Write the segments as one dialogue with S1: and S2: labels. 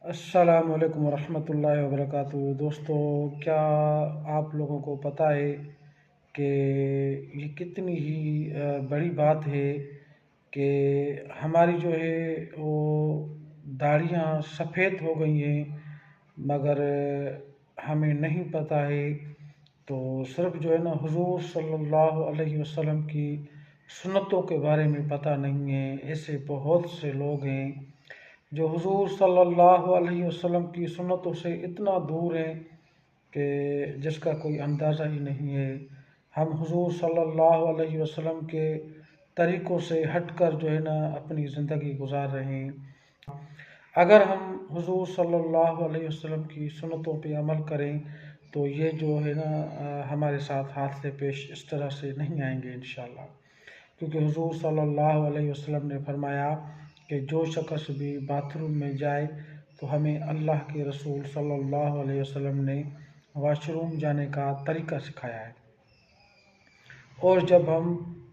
S1: السلام علیکم ورحمۃ اللہ وبرکاتہ۔ دوستو، کیا آپ لوگوں کو پتہ ہے کہ یہ کتنی ہی بڑی بات ہے کہ ہماری جو ہے وہ داڑھیاں سفید ہو گئی ہیں، مگر ہمیں نہیں پتہ ہے۔ تو صرف جو ہے نا حضور صلی اللہ علیہ وسلم کی سنتوں کے بارے میں پتہ نہیں ہے۔ ایسے بہت سے لوگ ہیں جو حضور صلی اللہ علیہ وسلم کی سنتوں سے اتنا دور ہیں کہ جس کا کوئی اندازہ ہی نہیں ہے۔ ہم حضور صلی اللہ علیہ وسلم کے طریقوں سے ہٹ کر جو ہے نا اپنی زندگی گزار رہے ہیں۔ اگر ہم حضور صلی اللہ علیہ وسلم کی سنتوں پہ عمل کریں تو یہ جو ہے نا ہمارے ساتھ حادثے پیش اس طرح سے نہیں آئیں گے انشاءاللہ، کیونکہ حضور صلی اللہ علیہ وسلم نے فرمایا کہ جو شخص بھی باتھ روم میں جائے تو ہمیں اللہ کے رسول صلی اللہ علیہ وسلم نے واش روم جانے کا طریقہ سکھایا ہے، اور جب ہم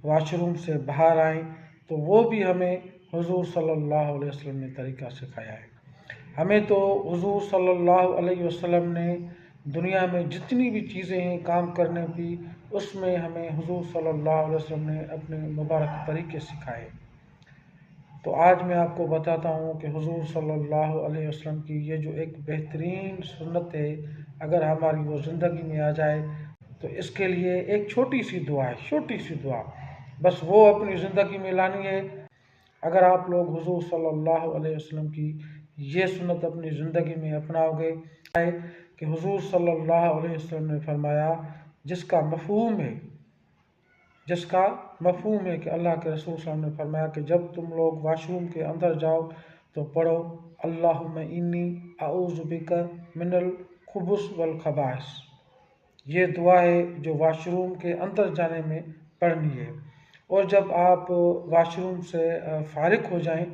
S1: واش روم سے باہر آئیں تو وہ بھی ہمیں حضور صلی اللہ علیہ وسلم نے طریقہ سکھایا ہے۔ ہمیں تو حضور صلی اللہ علیہ وسلم نے دنیا میں جتنی بھی چیزیں ہیں کام کرنے کی، اس میں ہمیں حضور صلی اللہ علیہ وسلم نے اپنے مبارک طریقے سکھائے۔ تو آج میں آپ کو بتاتا ہوں کہ حضور صلی اللہ علیہ وسلم کی یہ جو ایک بہترین سنت ہے، اگر ہماری وہ زندگی میں آ جائے تو اس کے لیے ایک چھوٹی سی دعا ہے، چھوٹی سی دعا، بس وہ اپنی زندگی میں لانی ہے۔ اگر آپ لوگ حضور صلی اللہ علیہ وسلم کی یہ سنت اپنی زندگی میں اپناؤ گے کہ حضور صلی اللہ علیہ وسلم نے فرمایا، جس کا مفہوم ہے کہ اللہ کے رسول صلی اللہ علیہ وسلم نے فرمایا کہ جب تم لوگ واش روم کے اندر جاؤ تو پڑھو اللہم انی اعوذ بک من الخبث والخبائث۔ یہ دعا ہے جو واش روم کے اندر جانے میں پڑھنی ہے، اور جب آپ واش روم سے فارغ ہو جائیں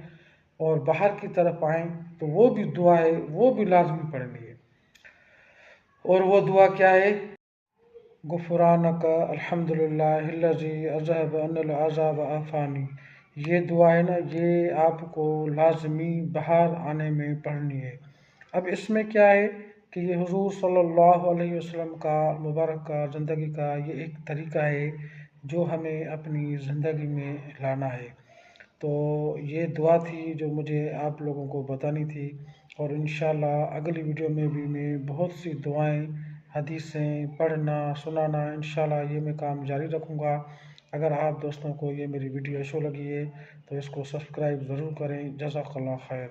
S1: اور باہر کی طرف آئیں تو وہ بھی دعا ہے، وہ بھی لازمی پڑھنی ہے۔ اور وہ دعا کیا ہے؟ غفرانک الحمدللہ الذی اذھب عنی العذاب وعافانی۔ یہ دعا ہے نا، یہ آپ کو لازمی باہر آنے میں پڑھنی ہے۔ اب اس میں کیا ہے کہ یہ حضور صلی اللہ علیہ وسلم کا مبارک کا زندگی کا یہ ایک طریقہ ہے جو ہمیں اپنی زندگی میں لانا ہے۔ تو یہ دعا تھی جو مجھے آپ لوگوں کو بتانی تھی، اور انشاءاللہ اگلی ویڈیو میں بھی میں بہت سی دعائیں، حدیثیں پڑھنا سنانا انشاءاللہ یہ میں کام جاری رکھوں گا۔ اگر آپ دوستوں کو یہ میری ویڈیو اچھی لگی ہے تو اس کو سبسکرائب ضرور کریں۔ جزاک اللہ خیر۔